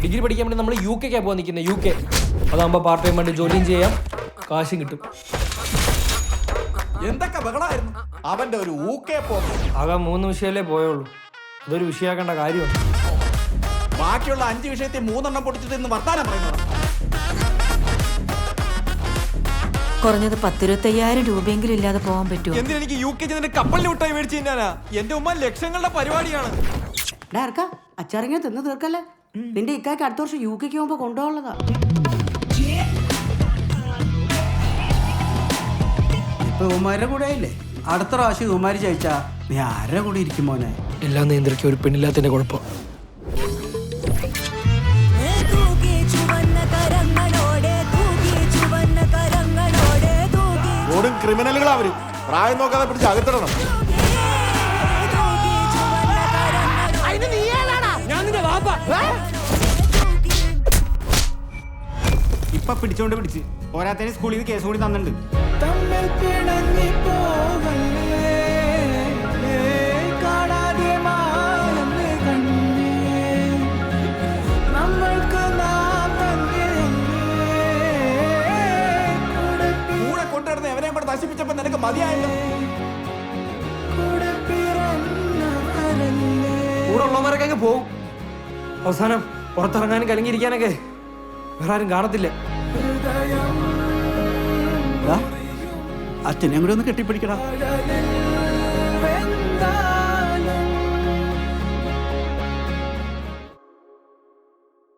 Degree പഠിക്കാൻ വേണ്ടി നമ്മൾ UK പോകാൻ നിൽക്കുന്നത്. UK അതാകുമ്പോൾ പാർട്ട് ടൈം വേണ്ടി ജോലിയും ചെയ്യാം, കാശും കിട്ടും. എന്തൊക്കെ ബഹളായിരുന്നു അവന്റെ ഒരു UK പോക്ക്. ആകെ 3 വിഷയമല്ലേ പോയുള്ളൂ. അതൊരു വിഷയമാക്കേണ്ട കാര്യമാണ്. ബാക്കിയുള്ള 5 വിഷയത്തിൽ 3 എണ്ണം പൊട്ടിച്ചിട്ട് ഇന്ന് വർത്താനം പറയുന്നത്. കുറഞ്ഞത് 10-25,000 രൂപയെങ്കിലും ഇല്ലാതെ പോകാൻ പറ്റുമോ? എന്തിനെനിക്ക് UK ചെന്നിട്ട് കപ്പലിൽ വിട്ടായി മേടിച്ചു തിന്നാനാ? എന്റെ ഉമ്മ ലക്ഷങ്ങളുടെ പരിപാടിയാണ്. അച്ചാറിങ്ങനെ തിന്ന് തീർക്കല്ലേ. നിന്റെ ഇക്കാക്ക് അടുത്ത വർഷം UK പോകുമ്പോ കൊണ്ടുപോകുന്നതാ. ഇപ്പൊ ഉമാരുടെ കൂടെ ആയില്ലേ, അടുത്ത പ്രാവശ്യം ഉമാര് ചോദിച്ചാ നീ ആരുടെ കൂടെ ഇരിക്കും മോനെ? എല്ലാം നിയന്ത്രിക്കാൻ ഒരു പെണ്ണില്ലാത്തതിന്റെ കുഴപ്പം. ഓടും ക്രിമിനലുകൾ അവര്. പ്രായം നോക്കാതെ പിടിച്ച് അകത്തിടണം. ഇപ്പൊ പിടിച്ചോണ്ട് പിടിച്ച് പോരാത്തതിന് സ്കൂളിൽ നിന്ന് കേസ് കൂടി തന്നിട്ടുണ്ട്. കൂടെ കൊണ്ടുവരുന്ന എവരെയും കൂടെ നശിപ്പിച്ചപ്പോ നിനക്ക് മതിയായല്ലോ. കൂടെ ഉള്ളവരൊക്കെ അങ്ങ് പോവും. അവസാനം പുറത്തിറങ്ങാനും കലങ്ങിയിരിക്കാനൊക്കെ വേറെ ആരും കാണത്തില്ല. അച്ഛനെ കൂടെ ഒന്ന് കെട്ടിപ്പിടിക്കടാ.